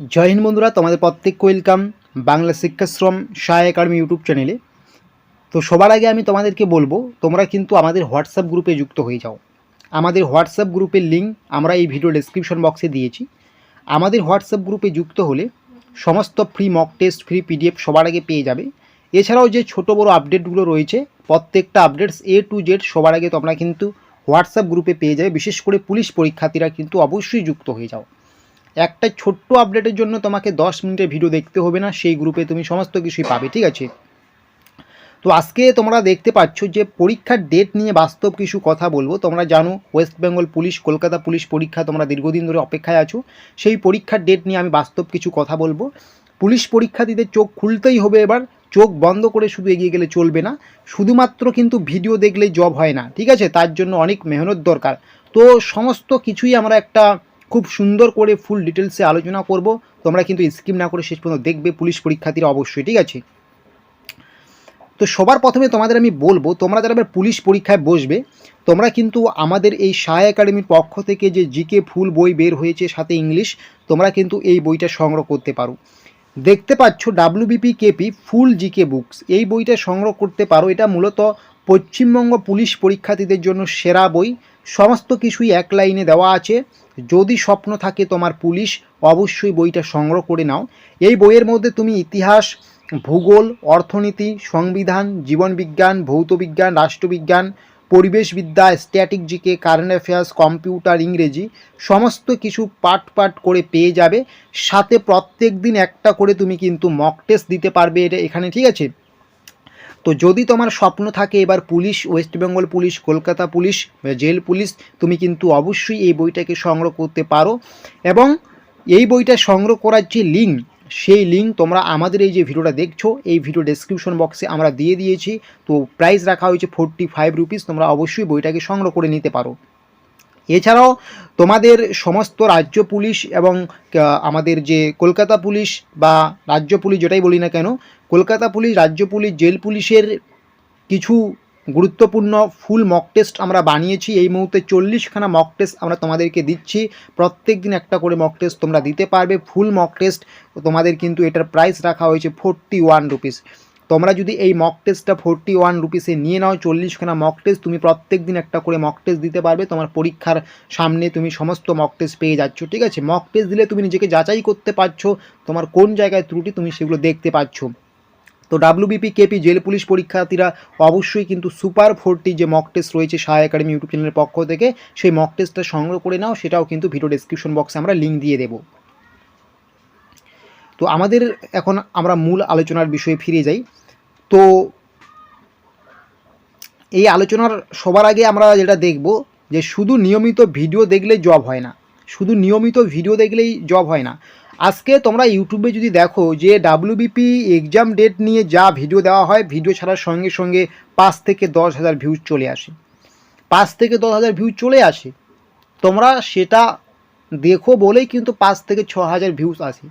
জয় হিন্দ বন্ধুরা, তোমাদের প্রত্যেককে ওয়েলকাম বাংলা শিক্ষাশ্রম সায় একাডেমি ইউটিউব চ্যানেলে। তো সবার আগে আমি তোমাদেরকে বলবো, তোমরা কিন্তু আমাদের হোয়াটসঅ্যাপ গ্রুপে যুক্ত হয়ে যাও। আমাদের হোয়াটসঅ্যাপ গ্রুপের লিঙ্ক আমরা এই ভিডিও ডেসক্রিপশন বক্সে দিয়েছি। আমাদের হোয়াটসঅ্যাপ গ্রুপে যুক্ত হলে সমস্ত free mock test, free PDF সবার আগে পেয়ে যাবে। এছাড়াও যে ছোট বড় আপডেটগুলো রয়েছে, প্রত্যেকটা আপডেটস A to Z সবার আগে তোমরা কিন্তু হোয়াটসঅ্যাপ গ্রুপে পেয়ে যাবে। বিশেষ করে পুলিশ পরীক্ষার্থীরা কিন্তু অবশ্যই যুক্ত হয়ে যাও। একটা ছোট্ট আপডেটের জন্য তোমাকে 10 মিনিটের ভিডিও দেখতে হবে না, সেই গ্রুপে তুমি সমস্ত কিছুই পাবে, ঠিক আছে? তো আজকে তোমরা দেখতে পাচ্ছ যে পরীক্ষার ডেট নিয়ে বাস্তব কিছু কথা বলবো। তোমরা জানো West Bengal police, Kolkata police পরীক্ষা তোমরা দীর্ঘদিন ধরে অপেক্ষায় আছো। সেই পরীক্ষার ডেট নিয়ে আমি বাস্তব কিছু কথা বলবো। পুলিশ পরীক্ষার্থীদের চোখ খুলতেই হবে এবার। চোখ বন্ধ করে শুধু এগিয়ে গেলে চলবে না। শুধুমাত্র কিন্তু ভিডিও দেখলেই জব হয় না, ঠিক আছে? তার জন্য অনেক মেহনত দরকার। তো সমস্ত কিছুই আমরা একটা খুব সুন্দর করে ফুল ডিটেলসে আলোচনা করব। তোমরা কিন্তু স্কিপ না করে শেষ পর্যন্ত দেখবে, পুলিশ পরীক্ষার্থীরা অবশ্যই, ঠিক আছে? তো সবার প্রথমে তোমাদের আমি বলবো, তোমরা যারা এবার পুলিশ পরীক্ষায় বসবে, তোমরা কিন্তু আমাদের এই সায় একাডেমির পক্ষ থেকে যে জিকে ফুল বই বের হয়েছে, সাথে ইংলিশ, তোমরা কিন্তু এই বইটা সংগ্রহ করতে পারো। দেখতে পাচ্ছ WBP-KP ফুল জিকে বুকস, এই বইটা সংগ্রহ করতে পারো। এটা মূলত পশ্চিমবঙ্গ পুলিশ পরীক্ষার্থীদের জন্য সেরা বই। সমস্ত কিছুই এক লাইনে দেওয়া আছে। যদি স্বপ্ন থাকে তোমার পুলিশ, অবশ্যই বইটা সংগ্রহ করে নাও। এই বইয়ের মধ্যে তুমি ইতিহাস, ভূগোল, অর্থনীতি, সংবিধান, জীবনবিজ্ঞান, ভৌতবিজ্ঞান, রাষ্ট্রবিজ্ঞান, পরিবেশবিদ্যা, static GK, current affairs, computer, ইংরেজি সমস্ত কিছু পার্ট পার্ট করে পেয়ে যাবে। সাথে প্রত্যেক দিন একটা করে তুমি কিন্তু মক টেস্ট দিতে পারবে এটা এখানে, ঠিক আছে? তো যদি তোমার স্বপ্ন থাকে এবার police, West Bengal police, Kolkata police, jail police, তুমি কিন্তু অবশ্যই এই বইটাকে সংগ্রহ করতে পারো। এবং এই বইটা সংগ্রহ করার যে লিঙ্ক, সেই লিঙ্ক তোমরা আমাদের এই যে ভিডিওটা দেখছো, এই ভিডিও ডেসক্রিপশন বক্সে আমরা দিয়ে দিয়েছি। তো প্রাইস রাখা হয়েছে 45 রুপিস। তোমরা অবশ্যই বইটাকে সংগ্রহ করে নিতে পারো। এছাড়াও তোমাদের সমস্ত রাজ্য পুলিশ এবং আমাদের যে কলকাতা পুলিশ বা রাজ্য পুলিশ যেটাই বলি না কেন, কলকাতা পুলিশ, রাজ্য পুলিশ, জেল পুলিশের কিছু গুরুত্বপূর্ণ ফুল মক টেস্ট আমরা বানিয়েছি। এই মুহূর্তে 40খানা মক টেস্ট আমরা তোমাদেরকে দিচ্ছি। প্রত্যেক দিন একটা করে মক টেস্ট তোমরা দিতে পারবে। ফুল মক টেস্ট তোমাদের কিন্তু এটার প্রাইস রাখা হয়েছে 41 রুপিস। তোমরা যদি এই মক টেস্টটা 41 রুপিসে নিয়ে নাও, 40খানা মক টেস্ট, তুমি প্রত্যেক দিন একটা করে মক টেস্ট দিতে পারবে। তোমার পরীক্ষার সামনে তুমি সমস্ত মক টেস্ট পেয়ে যাচ্ছ, ঠিক আছে? মক টেস্ট দিলে তুমি নিজেকে যাচাই করতে পারছো, তোমার কোন জায়গায় ত্রুটি তুমি সেগুলো দেখতে পাচ্ছ। তো WBP-KP জেল পুলিশ পরীক্ষার্থীরা অবশ্যই কিন্তু সুপার 40 যে মক টেস্ট রয়েছে সায় একাডেমি ইউটিউব চ্যানেলের পক্ষ থেকে, সেই মক টেস্টটা সংগ্রহ করে নাও। সেটাও কিন্তু ভিডিও ডেসক্রিপশন বক্সে আমরা লিঙ্ক দিয়ে দেবো। তো আমাদের এখন আমরা মূল আলোচনার বিষয়ে ফিরে যাই। তো এই আলোচনার সবার আগে আমরা যেটা দেখব, যে শুধু নিয়মিত ভিডিও দেখলেই জব হয় না। শুধু নিয়মিত ভিডিও দেখলেই জব হয় না। আজকে তোমরা ইউটিউবে যদি দেখো যে WBP এক্সাম ডেট নিয়ে যা ভিডিও দেওয়া হয়, ভিডিও ছাড়ার সঙ্গে সঙ্গে 5 থেকে 10 হাজার ভিউজ চলে আসে। 5 থেকে 10 হাজার ভিউজ চলে আসে। তোমরা সেটা দেখো বলেই কিন্তু 5 থেকে 6 হাজার ভিউজ আসে।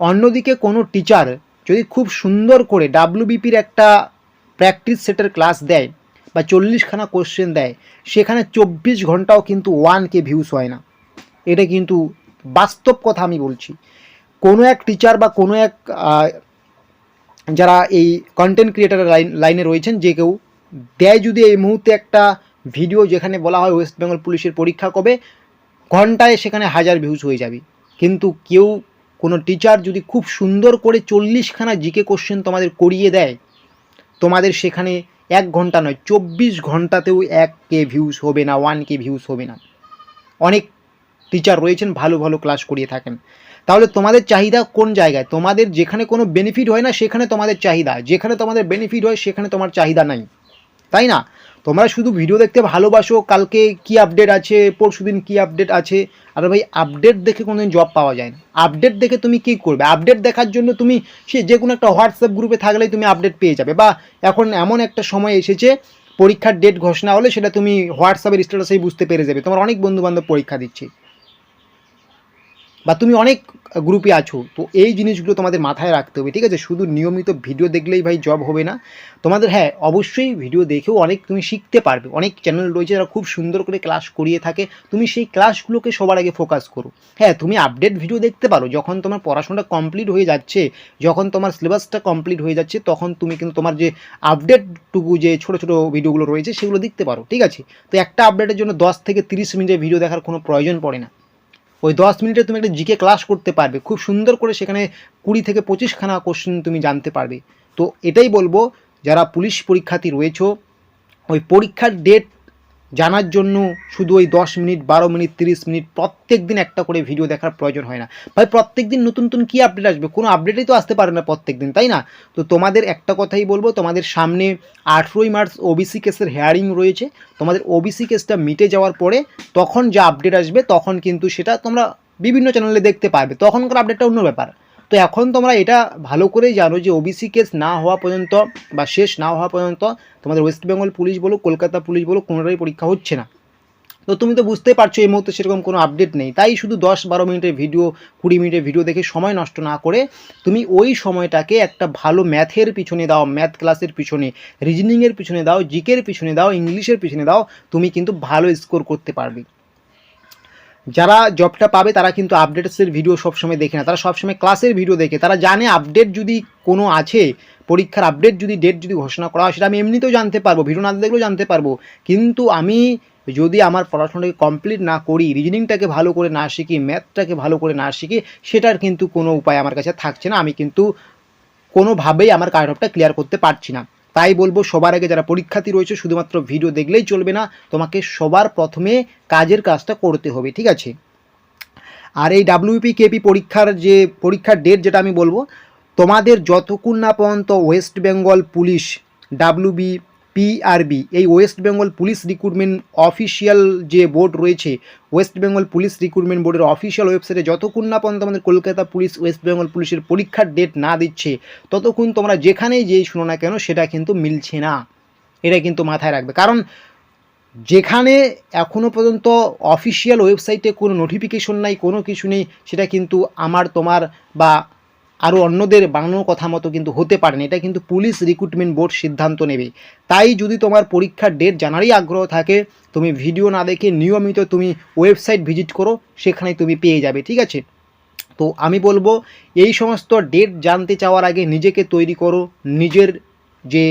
অন্যদিকে কোনো টিচার যদি খুব সুন্দর করে WBPর একটা প্র্যাকটিস সেটের ক্লাস দেয় বা 40খানা কোশ্চেন দেয়, সেখানে 24 ঘন্টাও কিন্তু 1K ভিউজ হয় না। এটা কিন্তু বাস্তব কথা আমি বলছি। কোনো এক টিচার বা কোনো এক যারা এই কন্টেন্ট ক্রিয়েটারের লাইনে রয়েছেন, যে কেউ দেয় যদি এই মুহূর্তে একটা ভিডিও যেখানে বলা হয় ওয়েস্ট বেঙ্গল পুলিশের পরীক্ষা কবে, ঘন্টায় সেখানে 1000 ভিউজ হয়ে যাবে। কিন্তু কেউ, কোনো টিচার যদি খুব সুন্দর করে 40খানা জিকে কোশ্চেন তোমাদের করিয়ে দেয়, তোমাদের সেখানে 1 ঘন্টা নয়, 24 ঘন্টাতেও 1K ভিউজ হবে না, 1K ভিউজ হবে না। অনেক টিচার রয়েছেন ভালো ভালো ক্লাস করিয়ে থাকেন। তাহলে তোমাদের চাহিদা কোন জায়গায়? তোমাদের যেখানে কোনো বেনিফিট হয় না সেখানে তোমাদের চাহিদা, যেখানে তোমাদের বেনিফিট হয় সেখানে তোমার চাহিদা নাই, তাই না? তোমরা শুধু ভিডিও দেখতে ভালোবাসো, কালকে কি আপডেট আছে, পরশুদিন কি আপডেট আছে। আর ভাই, আপডেট দেখে কোনোদিন জব পাওয়া যায় না। আপডেট দেখে তুমি কী করবে? আপডেট দেখার জন্য তুমি সে যে কোনো একটা হোয়াটসঅ্যাপ গ্রুপে থাকলেই তুমি আপডেট পেয়ে যাবে। বা এখন এমন একটা সময় এসেছে, পরীক্ষার ডেট ঘোষণা হলে সেটা তুমি হোয়াটসঅ্যাপের স্ট্যাটাসেই বুঝতে পেরে যাবে তোমার অনেক বন্ধুবান্ধব পরীক্ষা দিচ্ছে। বা তুমি অনেক গ্রুপে আছো, তো এই জিনিসগুলো তোমাদের মাথায় রাখতে হবে, ঠিক আছে? শুধু নিয়মিত ভিডিও দেখলেই ভাই জব হবে না তোমাদের। হ্যাঁ, অবশ্যই ভিডিও দেখেও অনেক তুমি শিখতে পারবে। অনেক চ্যানেল রয়েছে যারা খুব সুন্দর করে ক্লাস করিয়ে থাকে, তুমি সেই ক্লাসগুলোকে সবার আগে ফোকাস করো। হ্যাঁ, তুমি আপডেট ভিডিও দেখতে পারো যখন তোমার পড়াশোনাটা কমপ্লিট হয়ে যাচ্ছে, যখন তোমার সিলেবাসটা কমপ্লিট হয়ে যাচ্ছে, তখন তুমি কিন্তু তোমার যে আপডেটটুকু যে ছোটো ছোটো ভিডিওগুলো রয়েছে সেগুলো দেখতে পারো, ঠিক আছে? তো একটা আপডেটের জন্য 10 থেকে 30 মিনিটের ভিডিও দেখার কোনো প্রয়োজন পড়ে না। ওই 10 মিনিটে তুমি একটা জিকে ক্লাস করতে পারবে খুব সুন্দর করে, সেখানে 20 থেকে 25খানা কোশ্চেন তুমি জানতে পারবে। তো এটাই বলবো, যারা পুলিশ পরীক্ষার্থী রয়েছে, ওই পরীক্ষার ডেট জানার জন্য শুধু ওই 10 মিনিট, 12 মিনিট, 30 মিনিট প্রত্যেক দিন একটা করে ভিডিও দেখার প্রয়োজন হয় না ভাই। প্রত্যেক দিন নতুন নতুন কী আপডেট আসবে? কোনো আপডেটই তো আসতে পারে না প্রত্যেক দিন, তাই না? তো তোমাদের একটা কথাই বলবো, তোমাদের সামনে 18ই মার্চ ওবিসি কেসের হেয়ারিং রয়েছে। তোমাদের ওবিসি কেসটা মিটে যাওয়ার পরে তখন যা আপডেট আসবে, তখন কিন্তু সেটা তোমরা বিভিন্ন চ্যানেলে দেখতে পাবে, তখনকার আপডেটটা অন্য ব্যাপার। তো এখন তোমরা এটা ভালো করেই জানো যে ওবিসি কেস না হওয়া পর্যন্ত বা শেষ না হওয়া পর্যন্ত তোমাদের ওয়েস্ট বেঙ্গল পুলিশ বলো, কলকাতা পুলিশ বলো, কোনোটাই পরীক্ষা হচ্ছে না। তো তুমি তো বুঝতেই পারছো এই মুহূর্তে সেরকম কোনো আপডেট নেই, তাই শুধু 10-12 মিনিটের ভিডিও, 20 মিনিটের ভিডিও দেখে সময় নষ্ট না করে তুমি ওই সময়টাকে একটা ভালো ম্যাথের পিছনে দাও, ম্যাথ ক্লাসের পিছনে, রিজনিংয়ের পিছনে দাও, জিকের পিছনে দাও, ইংলিশের পিছনে দাও, তুমি কিন্তু ভালো স্কোর করতে পারবে। যারা জবটা পাবে তারা কিন্তু আপডেটসের ভিডিও সবসময় দেখে না, তারা সবসময় ক্লাসের ভিডিও দেখে। তারা জানে আপডেট যদি কোনো আছে, পরীক্ষার আপডেট যদি ডেট যদি ঘোষণা করা হয়, সেটা আমি এমনিতেও জানতে পারবো, ভিডিও না দেখলেও জানতে পারবো। কিন্তু আমি যদি আমার পড়াশোনাটাকে কমপ্লিট না করি, রিজনিংটাকে ভালো করে না শিখি, ম্যাথটাকে ভালো করে না শিখি, সেটার কিন্তু কোনো উপায় আমার কাছে থাকছে না। আমি কিন্তু কোনোভাবেই আমার কাট অফটা ক্লিয়ার করতে পারছি না। তাই বলবো, সবার আগে যারা পরীক্ষার্থী রয়েছে শুধুমাত্র ভিডিও দেখলেই চলবে না, তোমাকে সবার প্রথমে কাজের কাজটা করতে হবে, ঠিক আছে? আর এই ডাব্লিউপি কেপি পরীক্ষার যে পরীক্ষার ডেট যেটা আমি বলবো, তোমাদের যতক্ষণ না পর্যন্ত West Bengal police WB PRB, এই West Bengal police recruitment official যে বোর্ড রয়েছে, ওয়েস্ট বেঙ্গল পুলিশ রিক্রুটমেন্ট বোর্ডের অফিসিয়াল ওয়েবসাইটে যতক্ষণ না পর্যন্ত আমাদের কলকাতা পুলিশ ওয়েস্ট বেঙ্গল পুলিশের পরীক্ষার ডেট না দিচ্ছে, ততক্ষণ তোমরা যেখানেই যেই শুনো না কেন সেটা কিন্তু মিলছে না। এটা কিন্তু মাথায় রাখবে, কারণ যেখানে এখনও পর্যন্ত অফিসিয়াল ওয়েবসাইটে কোনো নোটিফিকেশন নাই, কোনো কিছু নেই, সেটা কিন্তু আমার তোমার বা আরও অন্যদের বানানোর কথা মতো কিন্তু হতে পারে না। এটা কিন্তু পুলিশ রিক্রুটমেন্ট বোর্ড সিদ্ধান্ত নেবে। তাই যদি তোমার পরীক্ষার ডেট জানারই আগ্রহ থাকে, তুমি ভিডিও না দেখে নিয়মিত তুমি ওয়েবসাইট ভিজিট করো, সেখানে তুমি পেয়ে যাবে, ঠিক আছে? তো আমি বলবো, এই সমস্ত ডেট জানতে চাওয়ার আগে নিজেকে তৈরি করো, নিজের যে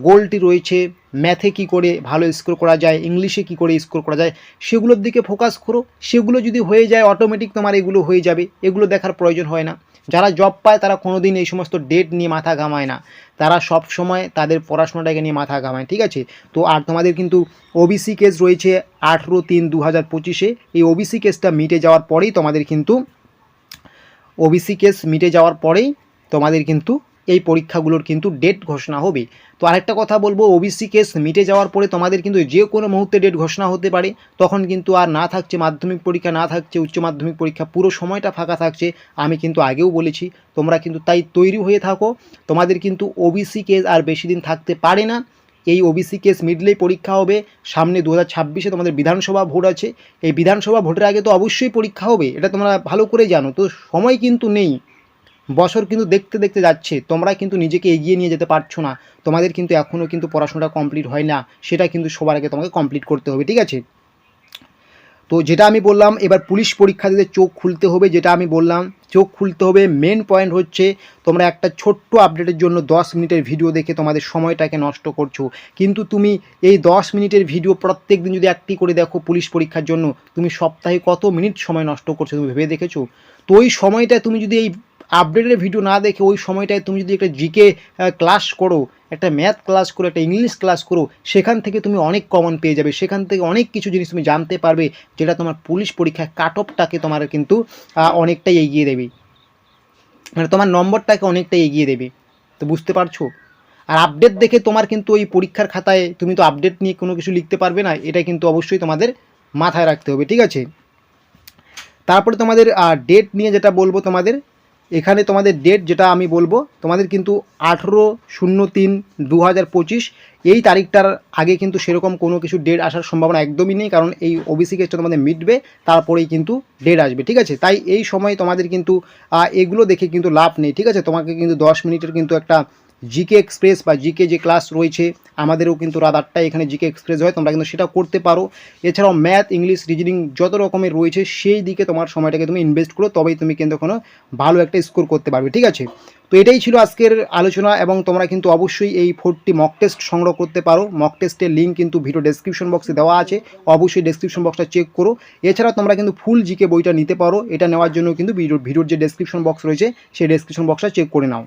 গোলটি রয়েছে, ম্যাথে কী করে ভালো স্কোর করা যায়, ইংলিশে কী করে স্কোর করা যায়, সেগুলোর দিকে ফোকাস করো। সেগুলো যদি হয়ে যায়, অটোমেটিক তোমার এগুলো হয়ে যাবে, এগুলো দেখার প্রয়োজন হয় না। যারা জব পায় তারা কোনো দিন এই সমস্ত ডেট নিয়ে মাথা ঘামায় না, তারা সব সময় তাদের পড়াশোনাটাকে নিয়ে মাথা ঘামায়, ঠিক আছে? তো আর তোমাদের কিন্তু ওবিসি কেস রয়েছে 18/3/2025-এ। এই ওবিসি কেসটা মিটে যাওয়ার পরেই তোমাদের কিন্তু ওবিসি কেস মিটে যাওয়ার পরেই তোমাদের কিন্তু এই পরীক্ষাগুলোর কিন্তু ডেট ঘোষণা হবে। তো আরেকটা কথা বলবো, ওবিসি কেস মিটে যাওয়ার পরে তোমাদের কিন্তু যে কোনো মুহূর্তে ডেট ঘোষণা হতে পারে। তখন কিন্তু আর না থাকছে মাধ্যমিক পরীক্ষা, না থাকছে উচ্চ মাধ্যমিক পরীক্ষা, পুরো সময়টা ফাঁকা থাকছে। আমি কিন্তু আগেও বলেছি, তোমরা কিন্তু তাই তৈরি হয়ে থাকো। তোমাদের কিন্তু ওবিসি কেস আর বেশি দিন থাকতে পারে না। এই ওবিসি কেস মিটলেই পরীক্ষা হবে। সামনে 2026-এ তোমাদের বিধানসভা ভোট আছে। এই বিধানসভা ভোটের আগে তো অবশ্যই পরীক্ষা হবে, এটা তোমরা ভালো করে জানো। তো সময় কিন্তু নেই, বছর কিন্তু দেখতে দেখতে যাচ্ছে, তোমরা কিন্তু নিজেকে এগিয়ে নিয়ে যেতে পারছো না। তোমাদের কিন্তু এখনও কিন্তু পড়াশোনাটা কমপ্লিট হয় না, সেটা কিন্তু সবার আগে তোমাকে কমপ্লিট করতে হবে, ঠিক আছে? তো যেটা আমি বললাম, এবার পুলিশ পরীক্ষার্থীদের চোখ খুলতে হবে। যেটা আমি বললাম, চোখ খুলতে হবে। মেন পয়েন্ট হচ্ছে, তোমরা একটা ছোট্ট আপডেটের জন্য 10 মিনিটের ভিডিও দেখে তোমাদের সময়টাকে নষ্ট করছো। কিন্তু তুমি এই 10 মিনিটের ভিডিও প্রত্যেক দিন যদি একটি করে দেখো পুলিশ পরীক্ষার জন্য, তুমি সপ্তাহে কত মিনিট সময় নষ্ট করছো তুমি ভেবে দেখেছো? তো ওই সময়টা তুমি যদি এই আপডেটের ভিডিও না দেখে ওই সময়টায় তুমি যদি একটা জিকে ক্লাস করো, একটা ম্যাথ ক্লাস করো, একটা ইংলিশ ক্লাস করো, সেখান থেকে তুমি অনেক কমন পেয়ে যাবে। সেখান থেকে অনেক কিছু জিনিস তুমি জানতে পারবে, যেটা তোমার পুলিশ পরীক্ষায় কাট অফটাকে তোমার কিন্তু অনেকটাই এগিয়ে দেবে, মানে তোমার নম্বরটাকে অনেকটাই এগিয়ে দেবে। তো বুঝতে পারছো? আর আপডেট দেখে তোমার কিন্তু ওই পরীক্ষার খাতায় তুমি তো আপডেট নিয়ে কোনো কিছু লিখতে পারবে না, এটা কিন্তু অবশ্যই তোমাদের মাথায় রাখতে হবে, ঠিক আছে? তারপরে তোমাদের ডেট নিয়ে যেটা বলবো, তোমাদের এখানে তোমাদের ডেট যেটা আমি বলবো, তোমাদের কিন্তু 18/03/2025 এই তারিখটার আগে কিন্তু সেরকম কোনো কিছু ডেট আসার সম্ভাবনা একদমই নেই, কারণ এই ওবিসি কেসটা তোমাদের মিটবে, তারপরেই কিন্তু ডেট আসবে, ঠিক আছে। তাই এই সময় তোমাদের কিন্তু এগুলো দেখে কিন্তু লাভ নেই, ঠিক আছে। তোমাকে কিন্তু 10 মিনিটের কিন্তু একটা জিকে এক্সপ্রেস বা জিকে যে ক্লাস রয়েছে, আমাদেরও কিন্তু রাত 8টায় এখানে জিকে এক্সপ্রেস হয়, তোমরা কিন্তু সেটা করতে পারো। এছাড়াও ম্যাথ, ইংলিশ, রিজনিং যত রকমের রয়েছে সেই দিকে তোমার সময়টাকে তুমি ইনভেস্ট করো, তবেই তুমি কিন্তু কোনো ভালো একটা স্কোর করতে পারবে, ঠিক আছে। তো এটাই ছিল আজকের আলোচনা, এবং তোমরা কিন্তু অবশ্যই এই 4টি মক টেস্ট সংগ্রহ করতে পারো। মক টেস্টের লিঙ্ক কিন্তু ভিডিও ডেসক্রিপশন বক্সে দেওয়া আছে, অবশ্যই ডেসক্রিপশন বক্সটা চেক করো। এছাড়া তোমরা কিন্তু ফুল জিকে বইটা নিতে পারো, এটা নেওয়ার জন্য কিন্তু ভিডিওর যে ডেসক্রিপশন বক্স রয়েছে সেই ডেসক্রিপশন বক্সটা চেক করে নাও।